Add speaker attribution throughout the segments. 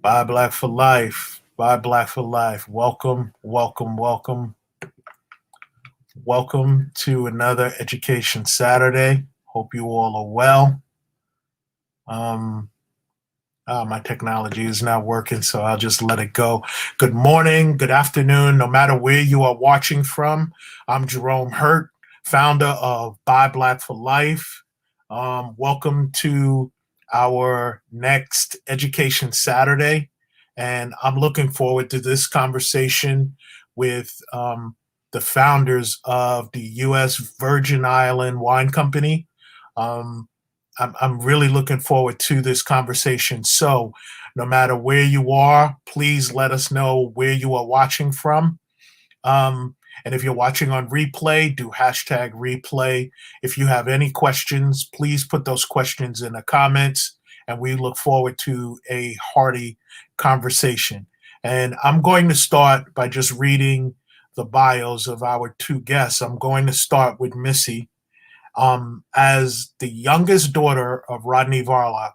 Speaker 1: Buy Black for Life. Buy Black for Life. Welcome, welcome, welcome, welcome to another Education Saturday. Hope you all are well. Um, my technology is not working, so I'll just let it go. Good morning, good afternoon, no matter where you are watching from. I'm Jerome Hurt, founder of Buy Black for Life. Welcome to our next Education Saturday. And I'm looking forward to this conversation with the founders of the U.S. Virgin Island Wine Company. Um, I'm really looking forward to this conversation. So, no matter where you are, please let us know where you are watching from. Um, and if you're watching on replay, do hashtag replay. If you have any questions, please put those questions in the comments, and we look forward to a hearty conversation. And I'm going to start by just reading the bios of our two guests. I'm going to start with Missy. As the youngest daughter of Rodney Varlack,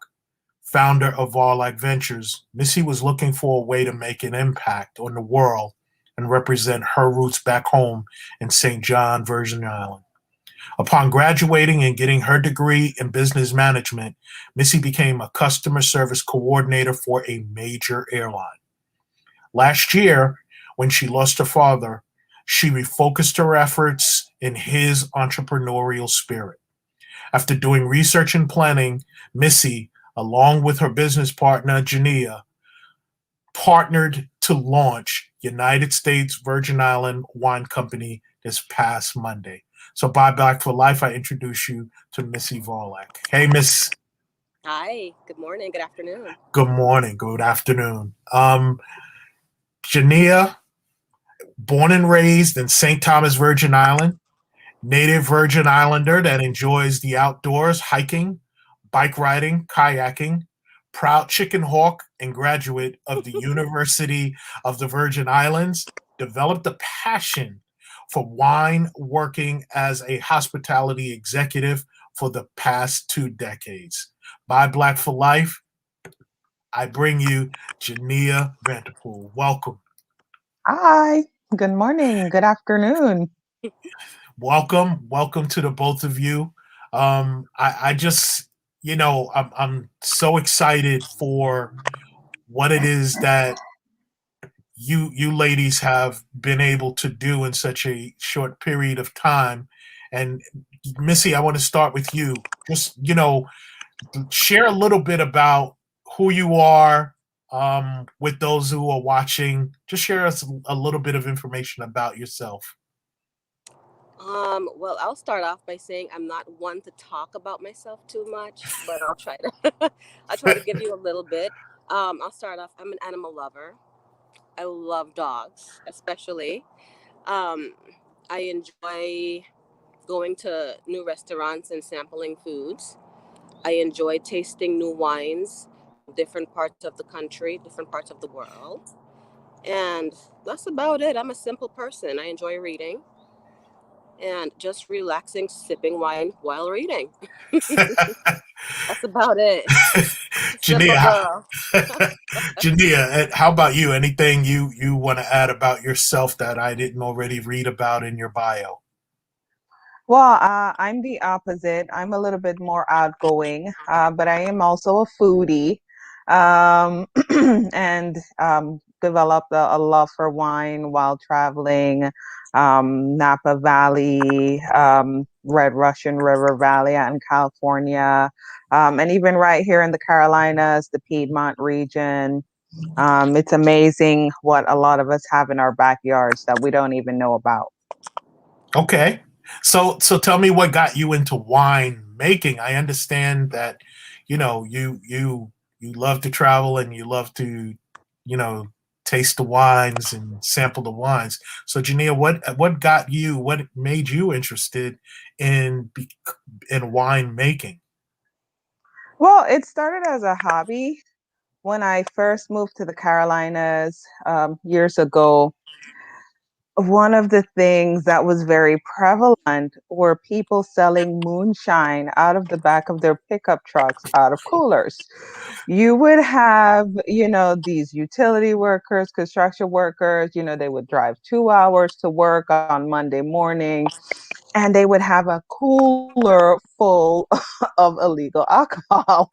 Speaker 1: founder of Varlack Ventures, Missy was looking for a way to make an impact on the world and represent her roots back home in St. John, Virgin Island. Upon graduating and getting her degree in business management, Missy became a customer service coordinator for a major airline. Last year, when she lost her father, she refocused her efforts in his entrepreneurial spirit. After doing research and planning, Missy, along with her business partner, Genia, partnered to launch United States Virgin Island Wine Company this past Monday. So, Buy Back for Life, I introduce you to Missy Varlack. Hey, Miss.
Speaker 2: Hi, good morning, good afternoon.
Speaker 1: Good morning, good afternoon. Genia, born and raised in St. Thomas, Virgin Island, native Virgin Islander that enjoys the outdoors, hiking, bike riding, kayaking, proud chicken hawk, and graduate of the University of the Virgin Islands, developed a passion for wine, working as a hospitality executive for the past 2 decades. Buy Black for Life, I bring you Genia Vanterpool. Welcome.
Speaker 3: Hi, good morning, good afternoon.
Speaker 1: Welcome to the both of you. I just, I'm so excited for what it is that you ladies have been able to do in such a short period of time. And Missy, I want to start with you. Just, share a little bit about who you are with those who are watching. Just share us a little bit of information about yourself.
Speaker 2: Well, I'll start off by saying I'm not one to talk about myself too much, but I'll try to I'll try to give you a little bit. I'll start off. I'm an animal lover. I love dogs, especially. Um, I enjoy going to new restaurants and sampling foods. I enjoy tasting new wines from different parts of the country, different parts of the world. And that's about it. I'm a simple person. I enjoy reading and just relaxing, sipping wine while reading. That's about it. Simple
Speaker 1: Jania,
Speaker 2: girl.
Speaker 1: Jania, how about you? Anything you want to add about yourself that I didn't already read about in your bio?
Speaker 3: Well, I'm the opposite. I'm a little bit more outgoing, but I am also a foodie, and developed a love for wine while traveling, Napa Valley, Red Russian River Valley out in California, and even right here in the Carolinas, the Piedmont region. It's amazing what a lot of us have in our backyards that we don't even know about.
Speaker 1: Okay. So tell me what got you into wine making. I understand that, you love to travel and you love to, you know, taste the wines and sample the wines. So Jania, what made you interested in in wine making?
Speaker 3: Well, it started as a hobby when I first moved to the Carolinas years ago. One of the things that was very prevalent were people selling moonshine out of the back of their pickup trucks out of coolers. You would have, these utility workers, construction workers, they would drive 2 hours to work on Monday morning, and they would have a cooler full of illegal alcohol.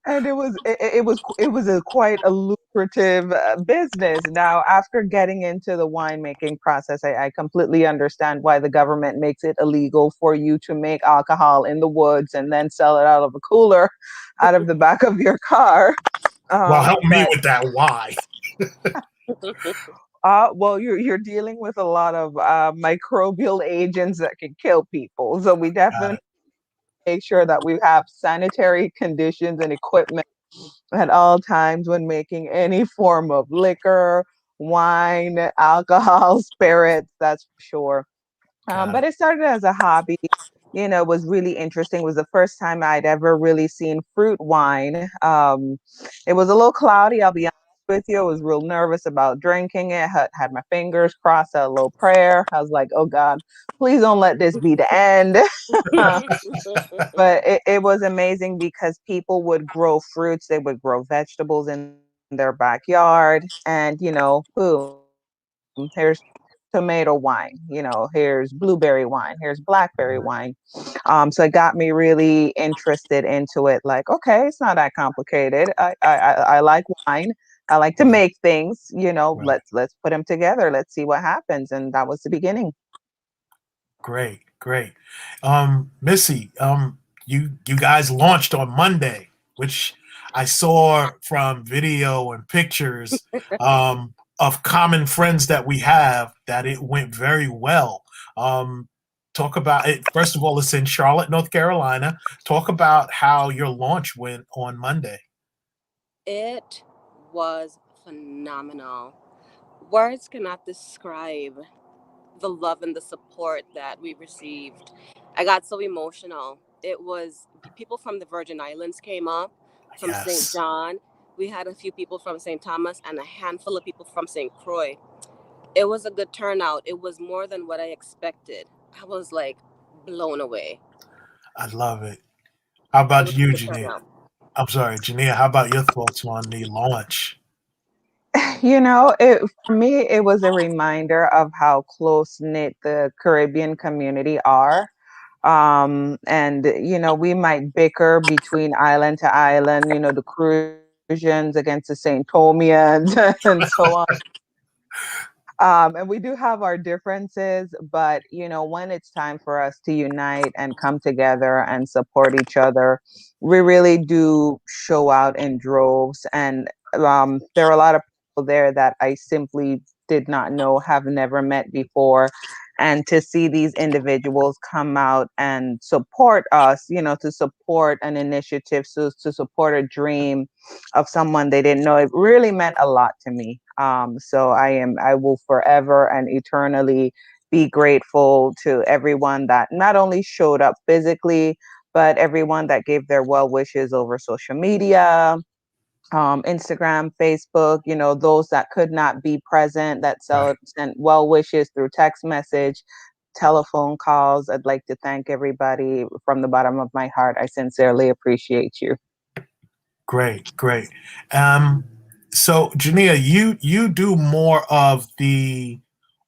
Speaker 3: And it was a quite a lucrative business. Now, after getting into the winemaking process, I completely understand why the government makes it illegal for you to make alcohol in the woods and then sell it out of a cooler out of the back of your car.
Speaker 1: Well, help me
Speaker 3: But
Speaker 1: with that. Why?
Speaker 3: well, you're dealing with a lot of microbial agents that can kill people, so we definitely make sure that we have sanitary conditions and equipment at all times when making any form of liquor, wine, alcohol, spirits, that's for sure.
Speaker 1: Got
Speaker 3: But
Speaker 1: it.
Speaker 3: it started as a hobby. It was really interesting. It was the first time I'd ever really seen fruit wine. It was a little cloudy, I'll be honest with you. I was real nervous about drinking it. Had my fingers crossed, a little prayer. I was like, oh God, please don't let this be the end. But it was amazing because people would grow fruits, they would grow vegetables in their backyard, and boom, here's tomato wine, here's blueberry wine, here's blackberry wine. So it got me really interested into it. Like, okay, it's not that complicated. I like wine. I like to
Speaker 1: Right.
Speaker 3: make things.
Speaker 1: Right.
Speaker 3: Let's put them together. Let's see what happens. And that was the beginning.
Speaker 1: Great. Great. Missy, you guys launched on Monday, which I saw from video and pictures of common friends that we have that it went very well. Um, talk about it. First of all, it's in Charlotte, North Carolina. Talk about how your launch went on Monday.
Speaker 2: It was phenomenal. Words cannot describe the love and the support that we received. I got so emotional. It was people from the Virgin Islands came up, from St.
Speaker 1: Yes,
Speaker 2: John. We had a few people from St. Thomas and a handful of people from St. Croix. It was a good turnout. It was more than what I expected. I was like blown away.
Speaker 1: I love it. How
Speaker 2: It
Speaker 1: about
Speaker 2: was a
Speaker 1: you,
Speaker 2: good
Speaker 1: Jania?
Speaker 2: turnout.
Speaker 1: I'm sorry, Jania. How about your thoughts on the launch?
Speaker 3: For me, it was a reminder of how close knit the Caribbean community are. And we might bicker between island to island, the Cruisians against the St. Thomians and so on. And we do have our differences, but when it's time for us to unite and come together and support each other, we really do show out in droves. And there are a lot of people there that I simply did not know, have never met before. And to see these individuals come out and support us, to support an initiative, so to support a dream of someone they didn't know, it really meant a lot to me. So I will forever and eternally be grateful to everyone that not only showed up physically, but everyone that gave their well wishes over social media, Instagram, Facebook, those that could not be present, that
Speaker 1: Right.
Speaker 3: sent well wishes through text message, telephone calls. I'd like to thank everybody from the bottom of my heart. I sincerely appreciate you.
Speaker 1: Great, great. Um, so Jania, you do more of the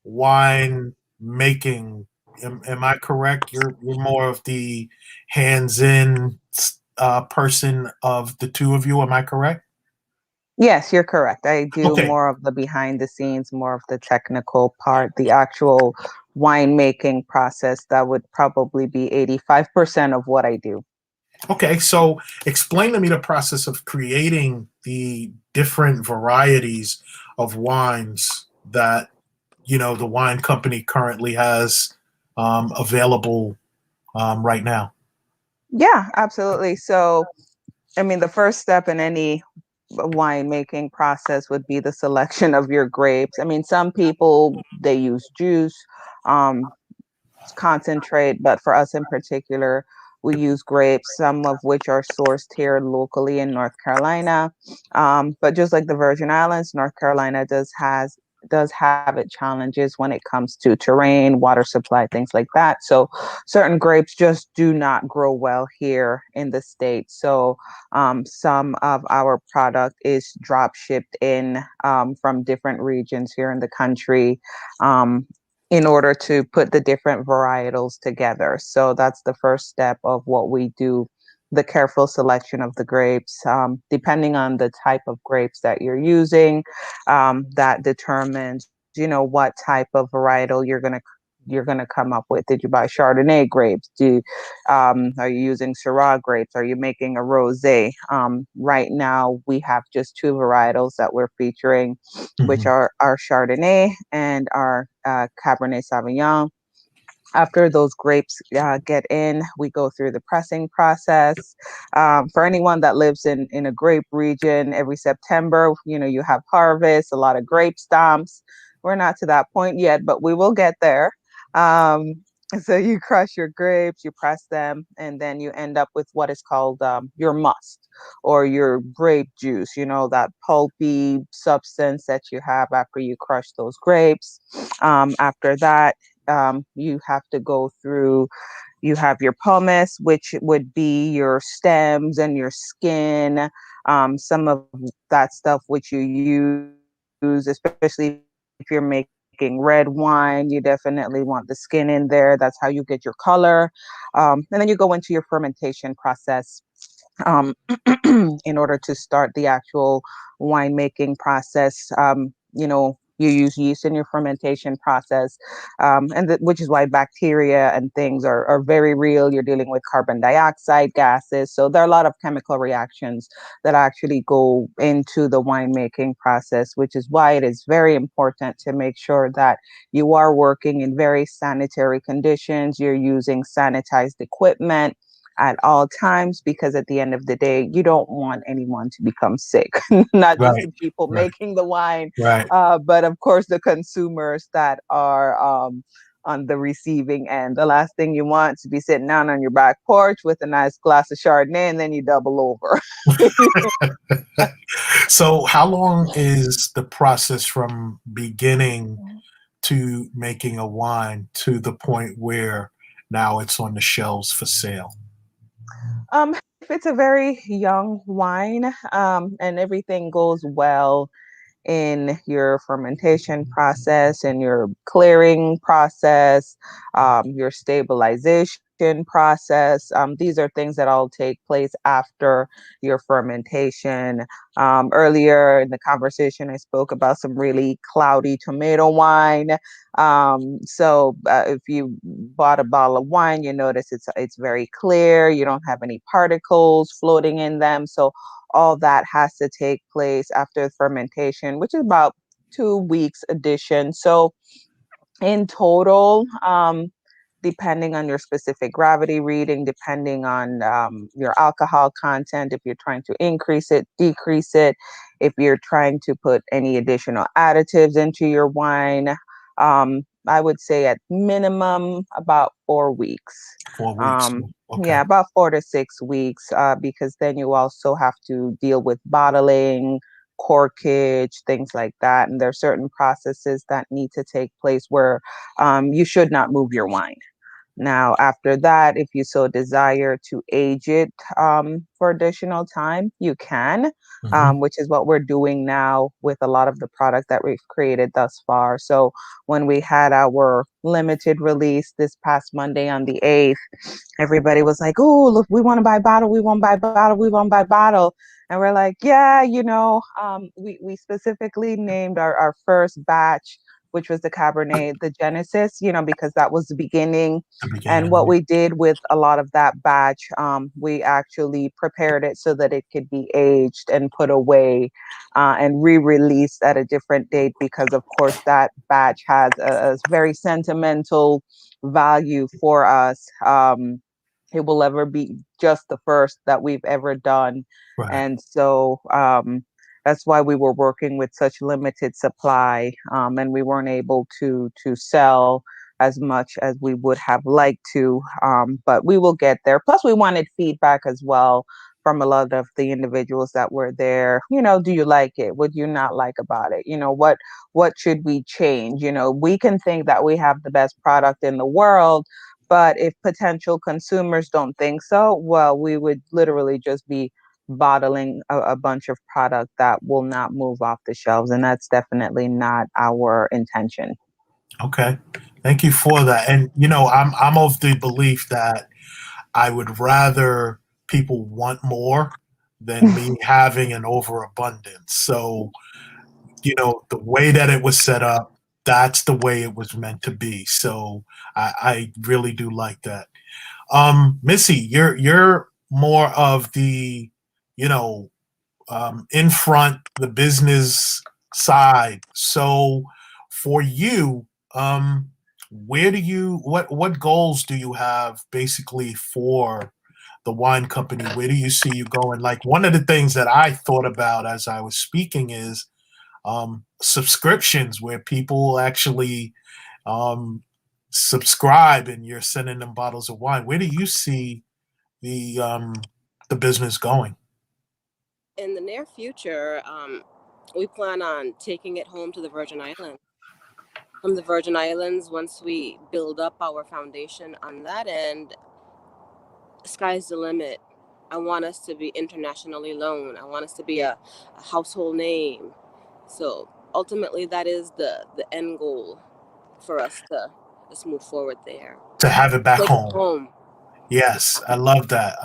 Speaker 1: wine making. Am I correct? You're more of the hands-in person of the two of you. Am I correct?
Speaker 3: Yes, you're correct. I do
Speaker 1: Okay,
Speaker 3: more of the behind the scenes, more of the technical part, the actual winemaking process. That would probably be 85% of what I do.
Speaker 1: okay. So explain to me the process of creating the different varieties of wines that the wine company currently has available right now.
Speaker 3: Yeah, absolutely. So, I mean, the first step in any winemaking process would be the selection of your grapes. I mean, some people they use juice, um, concentrate, but for us in particular, We use grapes, some of which are sourced here locally in North Carolina. But just like the Virgin Islands, North Carolina does have its challenges when it comes to terrain, water supply, things like that. So certain grapes just do not grow well here in the States. So some of our product is drop shipped in from different regions here in the country. In order to put the different varietals together. So that's the first step of what we do, the careful selection of the grapes. Depending on the type of grapes that you're using, that determines, what type of varietal you're gonna come up with. Did you buy Chardonnay grapes? Are you using Syrah grapes? Are you making a rosé? Right now, we have just two varietals that we're featuring, which
Speaker 1: Hmm.
Speaker 3: are our Chardonnay and our Cabernet Sauvignon. After those grapes get in, we go through the pressing process. For anyone that lives in a grape region, every September, you have harvest, a lot of grape stomps. We're not to that point yet, but we will get there. Um, so you crush your grapes, you press them, and then you end up with what is called your must or your grape juice, that pulpy substance that you have after you crush those grapes. After that, you have to go through, you have your pumice, which would be your stems and your skin, some of that stuff which you use, especially if you're making red wine. You definitely want the skin in there. That's how you get your color. And then you go into your fermentation process um, in order to start the actual winemaking process. You use yeast in your fermentation process, which is why bacteria and things are very real. You're dealing with carbon dioxide gases. So there are a lot of chemical reactions that actually go into the winemaking process, which is why it is very important to make sure that you are working in very sanitary conditions. You're using sanitized equipment at all times, because at the end of the day, you don't want anyone to become sick, not just
Speaker 1: Right,
Speaker 3: the people
Speaker 1: right,
Speaker 3: making the wine,
Speaker 1: right.
Speaker 3: but of course the consumers that are on the receiving end. The last thing you want to be sitting down on your back porch with a nice glass of Chardonnay and then you double over.
Speaker 1: So, how long is the process from beginning to making a wine to the point where now it's on the shelves for sale?
Speaker 3: If it's a very young wine, and everything goes well in your fermentation process and your clearing process, your stabilization process. These are things that all take place after your fermentation. Earlier in the conversation, I spoke about some really cloudy tomato wine. So if you bought a bottle of wine, you notice it's very clear. You don't have any particles floating in them. So all that has to take place after fermentation, which is about 2 weeks addition. So in total, depending on your specific gravity reading, depending on your alcohol content, if you're trying to increase it, decrease it, if you're trying to put any additional additives into your wine, I would say at minimum about 4 weeks.
Speaker 1: 4 weeks.
Speaker 3: Um,
Speaker 1: Okay.
Speaker 3: yeah, about 4 to 6 weeks, because then you also have to deal with bottling, corkage, things like that. And there are certain processes that need to take place where you should not move your wine. Now, after that, if you so desire to age it for additional time, you can,
Speaker 1: Hmm.
Speaker 3: which is what we're doing now with a lot of the product that we've created thus far. So, when we had our limited release this past Monday on the 8th, everybody was like, "Oh, look, we want to buy bottle, we want to buy bottle, we want to buy bottle." And we're like, "Yeah, we specifically named our first batch, which was the Cabernet, the Genesis, because that was the beginning.
Speaker 1: The
Speaker 3: And what
Speaker 1: beginning.
Speaker 3: we did with a lot of that batch, we actually prepared it so that it could be aged and put away and re-released at a different date, because of course that batch has a very sentimental value for us. It will ever be just the first that we've ever done.
Speaker 1: Right.
Speaker 3: And so that's why we were working with such limited supply, and we weren't able to sell as much as we would have liked to, but we will get there. Plus, we wanted feedback as well from a lot of the individuals that were there. Do you like it? What do you not like about it? What should we change? We can think that we have the best product in the world, but if potential consumers don't think so, well, we would literally just be bottling a bunch of product that will not move off the shelves, and that's definitely not our intention.
Speaker 1: Okay. Thank you for that. And I'm of the belief that I would rather people want more than me having an overabundance. So, the way that it was set up, that's the way it was meant to be. So I really do like that. Missy, you're more of the, you know, in front, the business side. So for you, where do you what goals do you have basically for the wine company? Where do you see you going? Like one of the things that I thought about as I was speaking is subscriptions where people actually um, subscribe and you're sending them bottles of wine. Where do you see the um, the business going?
Speaker 2: In the near future, we plan on taking it home to the Virgin Islands. From the Virgin Islands, once we build up our foundation on that end, sky's the limit. I want us to be internationally known. I want us to be a household name. So ultimately, that is the end goal for us to just move forward there.
Speaker 1: To have it back
Speaker 2: Take it
Speaker 1: home.
Speaker 2: home.
Speaker 1: Yes, I love that.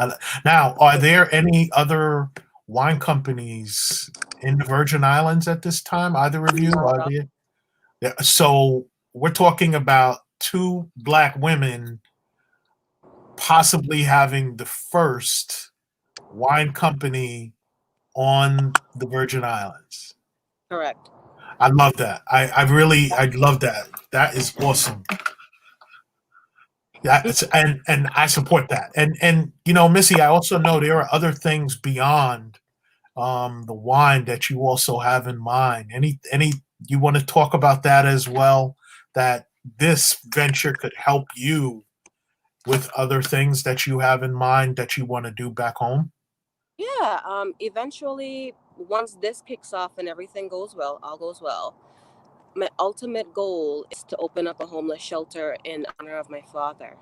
Speaker 1: Now, are there any other wine companies in the Virgin Islands at this time? Either of you?
Speaker 2: Not at
Speaker 1: Are
Speaker 2: all.
Speaker 1: there? Yeah, so we're talking about two black women possibly having the first wine company on the Virgin Islands.
Speaker 2: Correct.
Speaker 1: I love that. I love that. That is awesome. Yeah, and I support that. And Missy, I also know there are other things beyond the wine that you also have in mind. Any you want to talk about that as well? That this venture could help you with other things that you have in mind that you want to do back home?
Speaker 2: Yeah. Eventually, once this kicks off and everything goes well, all goes well, my ultimate goal is to open up a homeless shelter in honor of my father.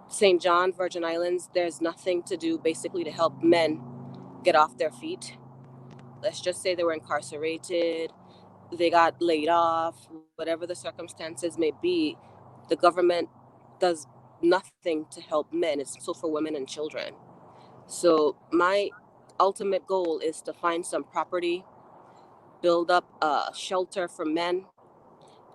Speaker 2: St. John, Virgin Islands, there's nothing to do basically to help men get off their feet. Let's just say they were incarcerated, they got laid off, whatever the circumstances may be, the government does nothing to help men. It's so for women and children. So my ultimate goal is to find some property, build up a shelter for men,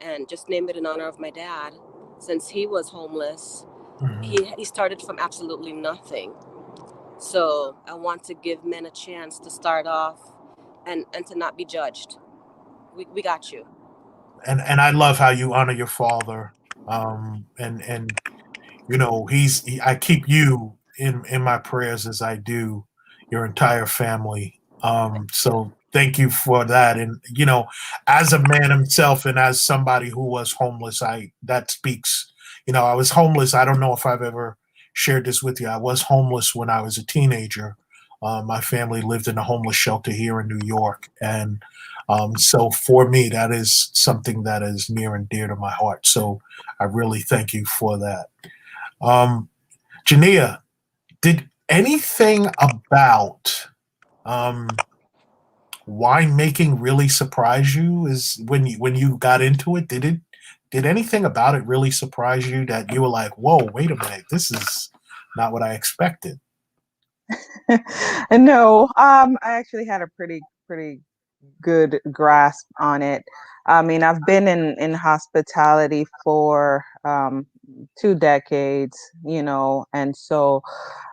Speaker 2: and just name it in honor of my dad. Since he was homeless,
Speaker 1: Mhm.
Speaker 2: he started from absolutely nothing. So I want to give men a chance to start off and to not be judged. We got you.
Speaker 1: And I love how you honor your father. And I keep you in my prayers as I do your entire family. So thank you for that. And as a man himself and as somebody who was homeless, I that speaks. I was homeless. I don't know if I've ever shared this with you. I was homeless when I was a teenager. My family lived in a homeless shelter here in New York, and so for me, that is something that is near and dear to my heart. So I really thank you for that. Um, Genia, did anything about um, winemaking really surprise you? Is when you got into it, did anything about it really surprise you that you were like, "Whoa, wait a minute, this is not what I expected"?
Speaker 3: No, I actually had a pretty good grasp on it. I mean, I've been in hospitality for 2 decades, and so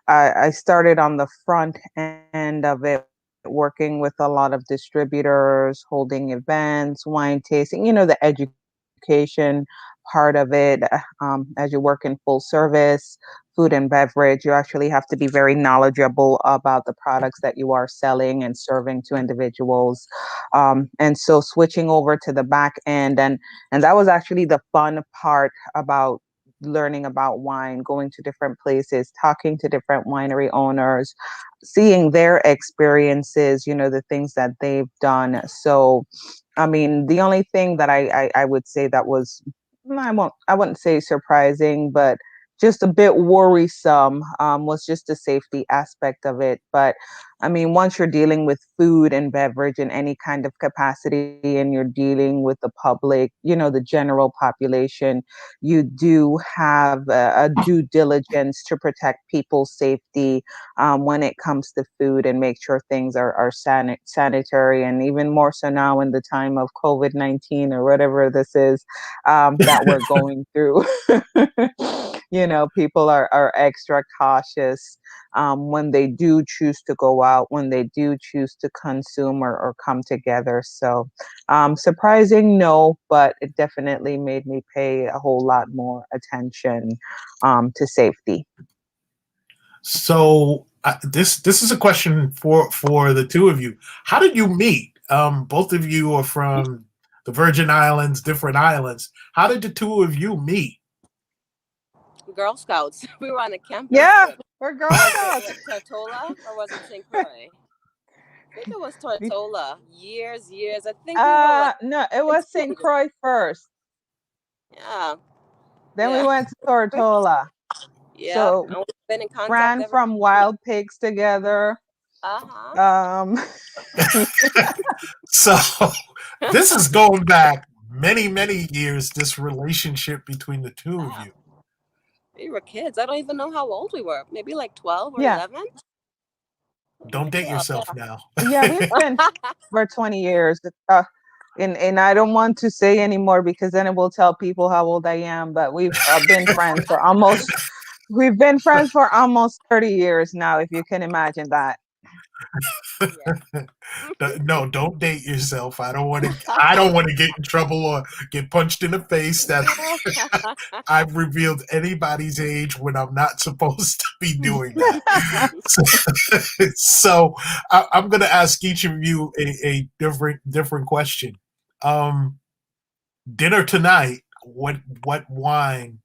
Speaker 3: I started on the front end of it, working with a lot of distributors, holding events, wine tasting, the education part of it. As you work in full service, food and beverage, you actually have to be very knowledgeable about the products that you are selling and serving to individuals. And so switching over to the back end, and that was actually the fun part about learning about wine, going to different places, talking to different winery owners, seeing their experiences, the things that they've done. So, I mean, the only thing that I would say that was, I wouldn't say surprising, but just a bit worrisome, was just the safety aspect of it. But I mean, once you're dealing with food and beverage in any kind of capacity and you're dealing with the public, the general population, you do have a due diligence to protect people's safety, when it comes to food, and make sure things are sanitary. And even more so now in the time of COVID-19 or whatever this is, that we're going through. People are extra cautious, when they do choose to go out, when they do choose to consume or come together. So, surprising, no, but it definitely made me pay a whole lot more attention, to safety.
Speaker 1: So this is a question for the two of you. How did you meet? Both of you are from the Virgin Islands, different islands. How did the two of you meet?
Speaker 2: Girl Scouts. We were on a camping
Speaker 3: Yeah,
Speaker 2: trip.
Speaker 3: we're Girl
Speaker 2: Was
Speaker 3: Scouts.
Speaker 2: it Tortola or was it St. Croix? I think it was Tortola. Years. I think we were like
Speaker 3: No, it was St.
Speaker 2: 16.
Speaker 3: Croix first.
Speaker 2: Yeah.
Speaker 3: Then we
Speaker 2: Yeah.
Speaker 3: went to Tortola.
Speaker 2: Yep.
Speaker 3: So
Speaker 2: And we've been in contact
Speaker 3: ran
Speaker 2: ever
Speaker 3: from
Speaker 2: since.
Speaker 3: wild pigs together.
Speaker 2: Uh-huh.
Speaker 3: Um,
Speaker 1: So this is going back many years. This relationship between the two of
Speaker 2: Yeah.
Speaker 1: you.
Speaker 2: We were kids. I don't even know how old we were. Maybe like 12 or
Speaker 3: yeah,
Speaker 2: 11?
Speaker 1: Don't
Speaker 2: Maybe
Speaker 1: date
Speaker 2: 12.
Speaker 1: yourself now.
Speaker 3: yeah, we've been for 20 years. And I don't want to say anymore because then it will tell people how old I am. But we've been friends for almost 30 years now, if you can imagine that.
Speaker 2: Yeah.
Speaker 1: No, don't date yourself. I don't want to. I don't want to get in trouble or get punched in the face that I've revealed anybody's age when I'm not supposed to be doing that. So I'm going to ask each of you a different question. Um, Dinner tonight. What wine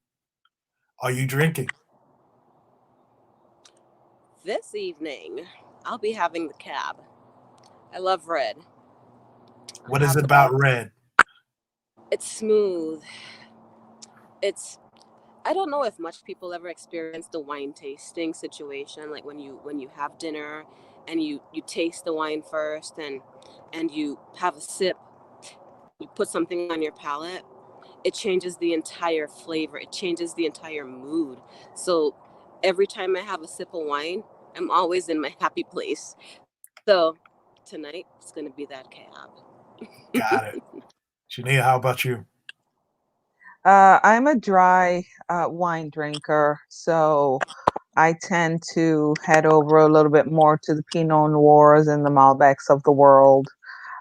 Speaker 1: are you drinking?
Speaker 2: This evening, I'll be having the cab. I love red. I
Speaker 1: What is
Speaker 2: have
Speaker 1: it
Speaker 2: the all.
Speaker 1: about red?
Speaker 2: It's smooth. It's I don't know if much people ever experience the wine tasting situation, like when you have dinner and you taste the wine first and you have a sip, you put something on your palate, it changes the entire flavor, it changes the entire mood. So every time I have a sip of wine, I'm always in my happy place. So tonight it's gonna be that cab.
Speaker 1: Got it. Genia, how about you?
Speaker 3: I'm a dry, wine drinker, so I tend to head over a little bit more to the Pinot Noirs and the Malbecs of the world.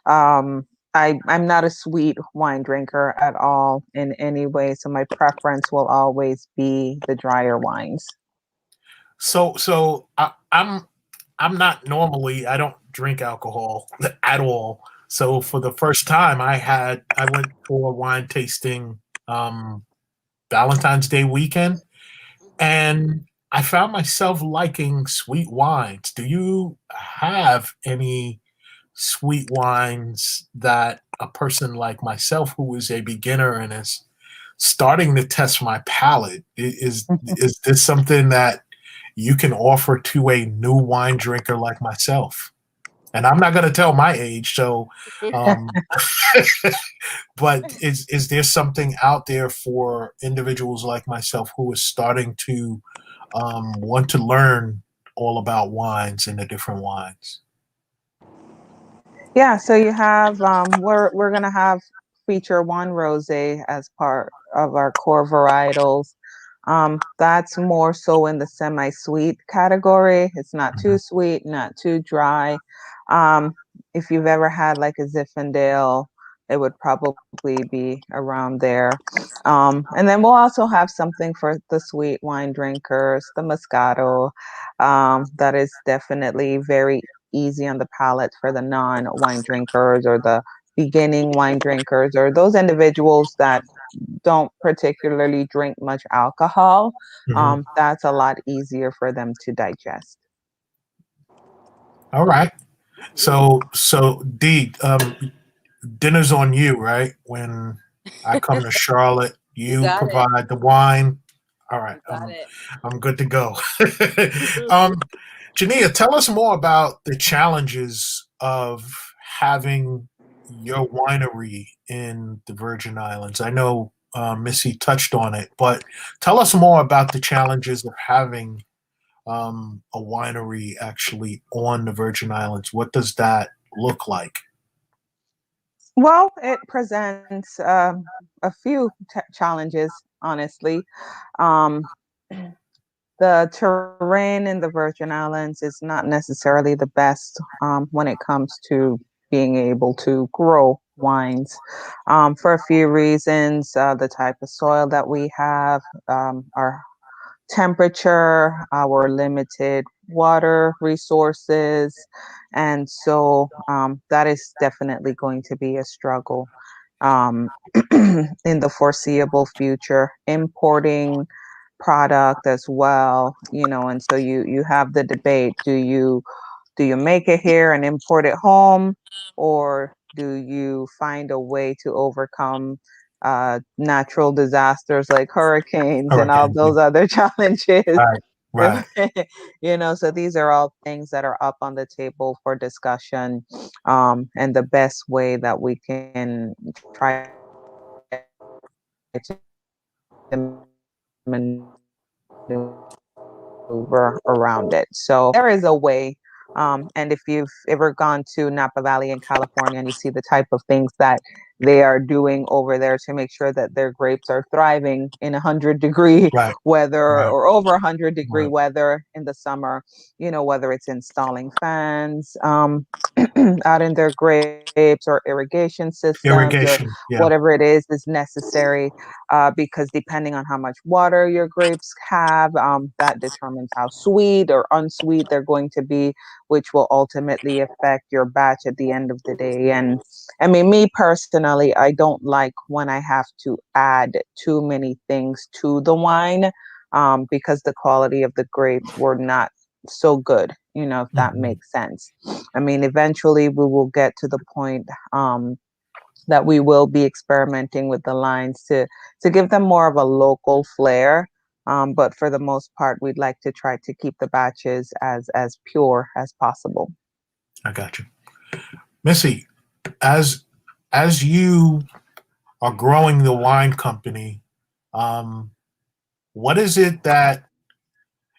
Speaker 3: Um, I'm not a sweet wine drinker at all in any way, so my preference will always be the drier wines.
Speaker 1: So I'm not normally. I don't drink alcohol at all. So for the first time, I went for a wine tasting um, Valentine's Day weekend, and I found myself liking sweet wines. Do you have any sweet wines that a person like myself, who is a beginner and is starting to test my palate, is this something that you can offer to a new wine drinker like myself? And I'm not going to tell my age, so um, but is there something out there for individuals like myself who is starting to want to learn all about wines and the different wines?
Speaker 3: Yeah, so you have, we're gonna have feature one rosé as part of our core varietals. That's more so in the semi-sweet category. It's not too
Speaker 1: Mhm.
Speaker 3: sweet, not too dry. Um, if you've ever had like a Zinfandel, it would probably be around there. And then we'll also have something for the sweet wine drinkers, the Moscato. That is definitely very easy on the palate for the non-wine drinkers or the beginning wine drinkers or those individuals that don't particularly drink much alcohol.
Speaker 1: Hmm.
Speaker 3: That's a lot easier for them to digest.
Speaker 1: All right.
Speaker 2: Ooh,
Speaker 1: So D, dinner's on you, right? When I come to Charlotte,
Speaker 2: you
Speaker 1: you
Speaker 2: got it.
Speaker 1: provide the wine. All right,
Speaker 2: You got it.
Speaker 1: I'm good to go. um, Genia, tell us more about the challenges of having your winery in the Virgin Islands. I know Missy touched on it, but tell us more about the challenges of having a winery actually on the Virgin Islands. What does that look like?
Speaker 3: Well, it presents a few challenges, honestly. Um, the terrain in the Virgin Islands is not necessarily the best when it comes to being able to grow wines for a few reasons. The type of soil that we have, our temperature, our limited water resources. And so that is definitely going to be a struggle um, in the foreseeable future. Importing product as well, and so you have the debate: do you make it here and import it home, or do you find a way to overcome natural disasters like hurricanes and all
Speaker 1: Hurricane.
Speaker 3: those other challenges?
Speaker 1: Right, right.
Speaker 3: So these are all things that are up on the table for discussion, and the best way that we can try to maneuver around it. So there is a way. And if you've ever gone to Napa Valley in California and you see the type of things that they are doing over there to make sure that their grapes are thriving in 100-degree
Speaker 1: Right,
Speaker 3: weather
Speaker 1: right,
Speaker 3: or over 100-degree
Speaker 1: right.
Speaker 3: weather in the summer, whether it's installing fans out in their grapes or irrigation systems or
Speaker 1: Irrigation. Yeah.
Speaker 3: whatever it is necessary, because depending on how much water your grapes have, that determines how sweet or unsweet they're going to be, which will ultimately affect your batch at the end of the day. And I mean, me personally, I don't like when I have to add too many things to the wine, because the quality of the grapes were not so good, if that
Speaker 1: Mhm.
Speaker 3: makes sense. I mean, eventually we will get to the point that we will be experimenting with the lines to give them more of a local flair. But for the most part, we'd like to try to keep the batches as pure as possible.
Speaker 1: I got you. Missy, as as you are growing the wine company, um, what is it that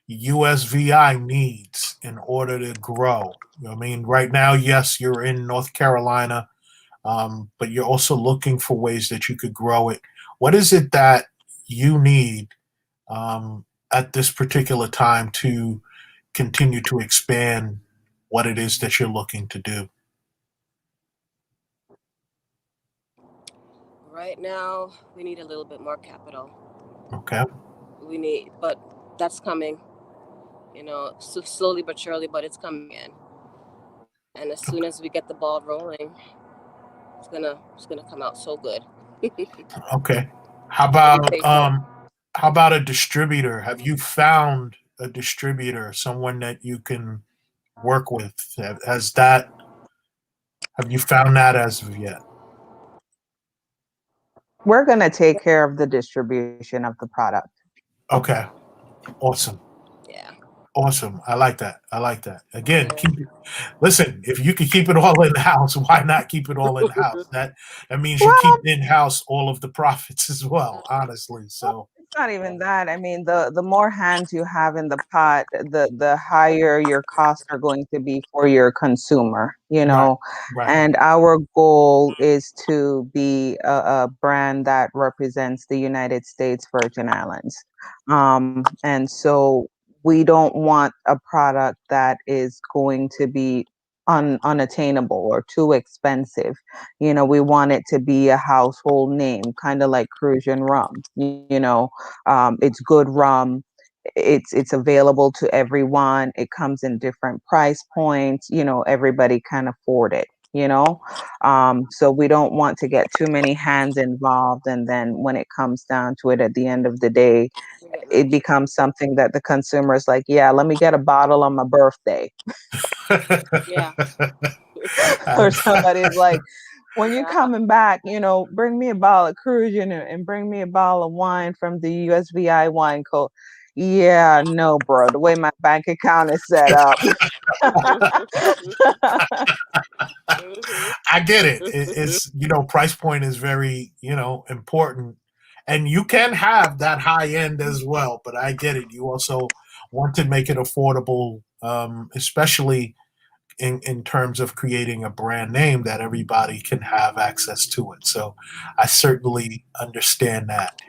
Speaker 1: USVI needs in order to grow? I mean, right now, yes, you're in North Carolina, but you're also looking for ways that you could grow it. What is it that you need at this particular time to continue to expand what it is that you're looking to do?
Speaker 2: Right now, we need a little bit more capital.
Speaker 1: Okay.
Speaker 2: But that's coming. So slowly but surely, but it's coming in. And as soon as we get the ball rolling, it's gonna come out so good.
Speaker 1: Okay. How
Speaker 2: So be
Speaker 1: about
Speaker 2: patient.
Speaker 1: a distributor? Have you found a distributor, someone that you can work with? Has that have you found that as of yet?
Speaker 3: We're going to take care of the distribution of the product.
Speaker 1: Okay. Awesome.
Speaker 2: Yeah.
Speaker 1: Awesome. I like that. I like that. Again,
Speaker 2: Yeah.
Speaker 1: listen, if you can keep it all in house, why not keep it all in house? That means you keep
Speaker 3: Well,
Speaker 1: in house all of the profits as well, honestly.
Speaker 3: well,
Speaker 1: So
Speaker 3: it's not even that. I mean, the more hands you have in the pot, the higher your costs are going to be for your consumer.
Speaker 1: right, right.
Speaker 3: And our goal is to be a brand that represents the United States Virgin Islands. And so we don't want a product that is going to be unattainable or too expensive. We want it to be a household name, kind of like Cruisian rum. It's good rum. It's available to everyone. It comes in different price points. Everybody can afford it. So we don't want to get too many hands involved, and then when it comes down to it, at the end of the day,
Speaker 2: You get
Speaker 3: it
Speaker 2: nothing.
Speaker 3: becomes something that the consumer is like, yeah, let me get a bottle on my birthday.
Speaker 2: Yeah.
Speaker 3: Or somebody's like, when you're
Speaker 2: Yeah.
Speaker 3: coming back, bring me a bottle of Cruisian and bring me a bottle of wine from the USVI wine co. Yeah, no, bro. The way my bank account is set up.
Speaker 2: Mhm.
Speaker 1: I get it.
Speaker 2: Mhm.
Speaker 1: It's price point is very important, and you can have that high end as well. But I get it. You also want to make it affordable, especially in terms of creating a brand name that everybody can have access to it. So I certainly understand that.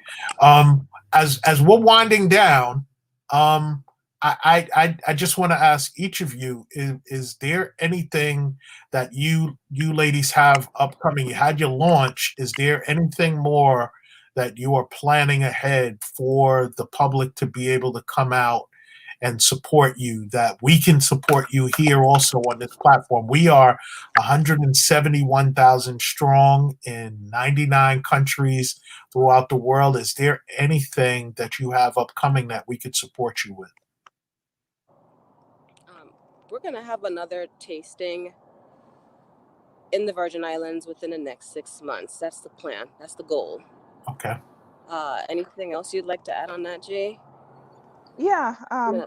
Speaker 1: As we're winding down, I just want to ask each of you: is there anything that you ladies have upcoming? You had your launch. Is there anything more that you are planning ahead for the public to be able to come out and support you, that we can support you here also on this platform? We are 171,000 strong in 99 countries throughout the world. Is there anything that you have upcoming that we could support you with?
Speaker 2: Um, we're gonna have another tasting in the Virgin Islands within the next 6 months. That's the plan. That's the goal.
Speaker 1: Okay.
Speaker 2: Anything else you'd like to add on that, G?
Speaker 3: Yeah,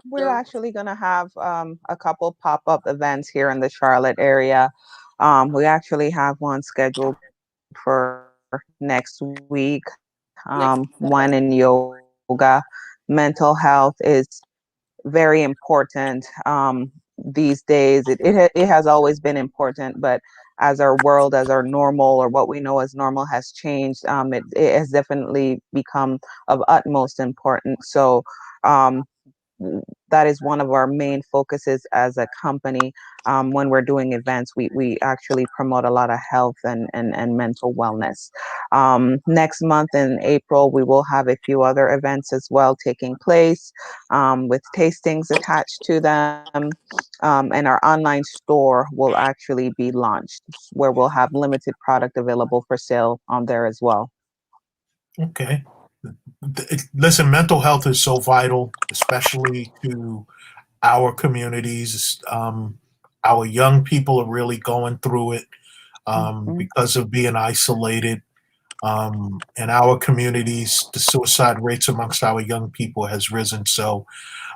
Speaker 3: we're
Speaker 2: No.
Speaker 3: actually going to have a couple pop-up events here in the Charlotte area. We actually have one scheduled for next week.
Speaker 2: Next.
Speaker 3: One in yoga. Mental health is very important these days. It has always been important, but as our world, as our normal, or what we know as normal has changed, it has definitely become of utmost importance. So um, that is one of our main focuses as a company. When we're doing events, we actually promote a lot of health and mental wellness. Next month in April, we will have a few other events as well taking place, with tastings attached to them. And our online store will actually be launched, where we'll have limited product available for sale on there as well.
Speaker 1: Okay. Listen, mental health is so vital, especially to our communities. Our young people are really going through it
Speaker 3: Mhm.
Speaker 1: because of being isolated. In our communities, the suicide rates amongst our young people has risen. So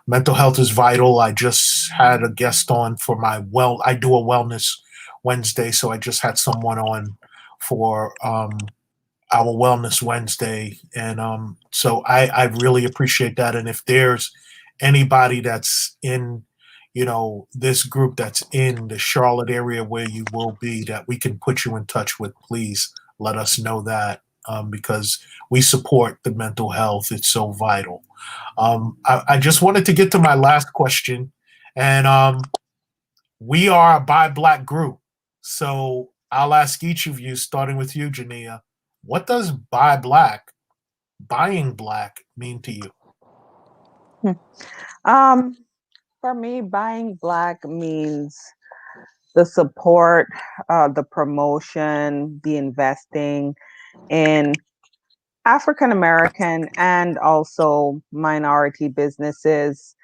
Speaker 1: mental health is vital. I just had a guest on for I do a wellness Wednesday, so I just had someone on for our Wellness Wednesday. And so I really appreciate that. And if there's anybody that's in, this group that's in the Charlotte area where you will be, that we can put you in touch with, please let us know that, because we support the mental health. It's so vital. I just wanted to get to my last question. And we are a Buy Black group. So I'll ask each of you, starting with you, Genia, what does buying black mean to you?
Speaker 3: Hmm. Um, for me, buying black means the support, the promotion, the investing in African American and also minority businesses,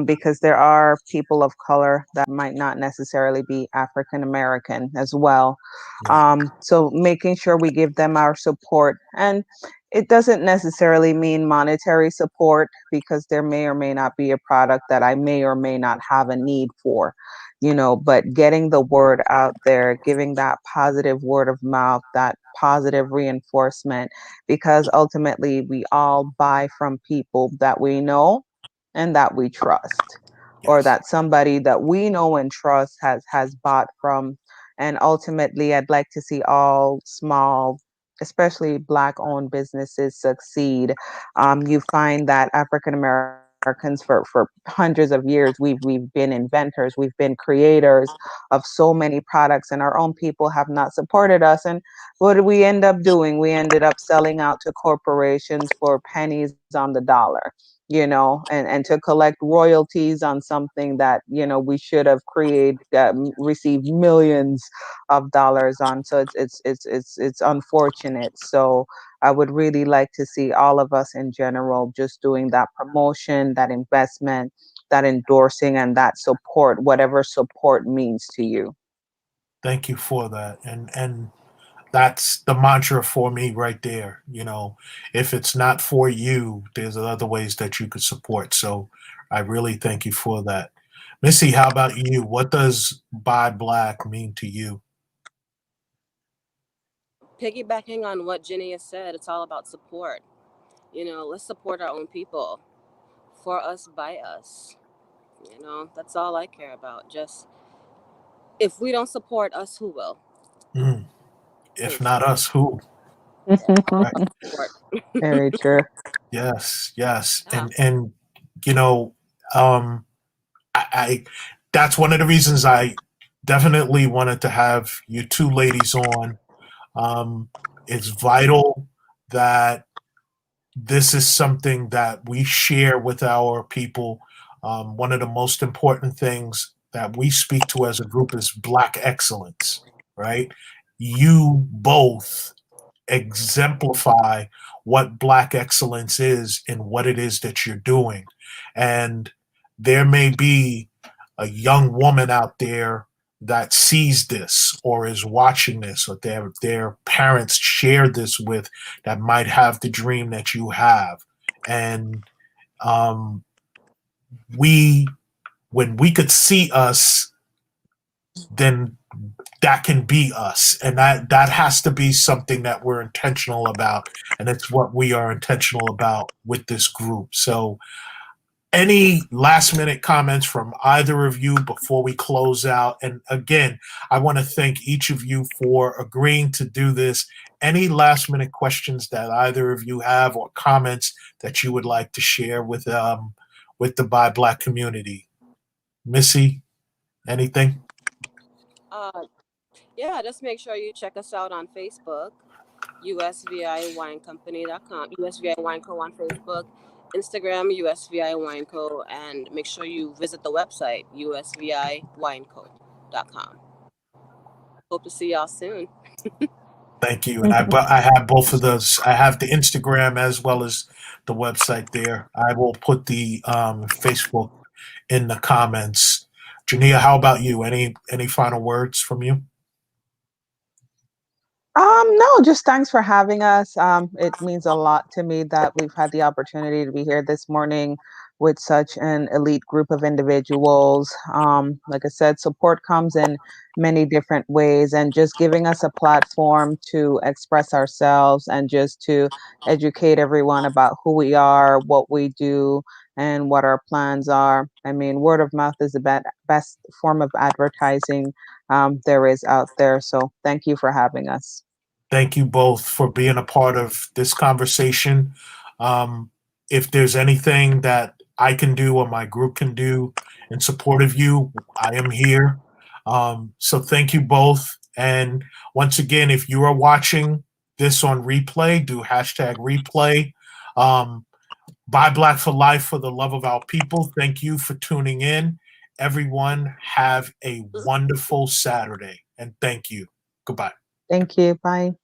Speaker 3: because there are people of color that might not necessarily be African American as well.
Speaker 1: Yeah.
Speaker 3: So making sure we give them our support. And it doesn't necessarily mean monetary support, because there may or may not be a product that I may or may not have a need for. But getting the word out there, giving that positive word of mouth, that positive reinforcement, because ultimately we all buy from people that we know and that we trust, or
Speaker 1: Yes.
Speaker 3: that somebody that we know and trust has bought from. And ultimately, I'd like to see all small, especially black owned businesses succeed. You find that African American Americans for hundreds of years. We've been inventors, we've been creators of so many products, and our own people have not supported us. And what did we end up doing? We ended up selling out to corporations for pennies on the dollar, and to collect royalties on something that we should have created, received millions of dollars on. So it's unfortunate. So I would really like to see all of us in general just doing that promotion, that investment, that endorsing, and that support, whatever support means to you.
Speaker 1: Thank you for that. And that's the mantra for me right there. If it's not for you, there's other ways that you could support. So I really thank you for that. Missy, how about you? What does Buy Black mean to you?
Speaker 2: Piggybacking on what Genia said, it's all about support. Let's support our own people. For us, by us. That's all I care about. Just if we don't support us, who will?
Speaker 1: Mm. If
Speaker 2: Thanks.
Speaker 1: not us, who? Right.
Speaker 2: Support.
Speaker 3: Very true.
Speaker 1: Yes, yes.
Speaker 2: Yeah.
Speaker 1: And you know, um I that's one of the reasons I definitely wanted to have you two ladies on. Um, it's vital that this is something that we share with our people. One of the most important things that we speak to as a group is Black excellence, right? You both exemplify what Black excellence is and what it is that you're doing. And there may be a young woman out there that sees this or is watching this, or their parents share this with, that might have the dream that you have. And um, we when we could see us, then that can be us, and that has to be something that we're intentional about, and it's what we are intentional about with this group. So any last minute comments from either of you before we close out? And again, I want to thank each of you for agreeing to do this. Any last minute questions that either of you have, or comments that you would like to share with the Buy Black community? Missy, anything?
Speaker 2: Uh, yeah, just make sure you check us out on Facebook, USVIWineCompany.com, USVI Wine Co. on Facebook, Instagram, USVI Wine Co. And make sure you visit the website, USVIWineCo.com. Hope to see y'all soon.
Speaker 1: Thank you. And I have both of those. I have the Instagram as well as the website there. I will put the Facebook in the comments. Genia, how about you? Any final words from you?
Speaker 3: No, just thanks for having us. It means a lot to me that we've had the opportunity to be here this morning with such an elite group of individuals. Like I said, support comes in many different ways, and just giving us a platform to express ourselves and just to educate everyone about who we are, what we do, and what our plans are. I mean, word of mouth is the best form of advertising there is out there. So thank you for having us.
Speaker 1: Thank you both for being a part of this conversation. Um, if there's anything that I can do or my group can do in support of you, I am here. So thank you both. And once again, if you are watching this on replay, do hashtag replay. Buy Black for Life, for the love of our people. Thank you for tuning in. Everyone, have a wonderful Saturday. And thank you. Goodbye.
Speaker 3: Thank you. Bye.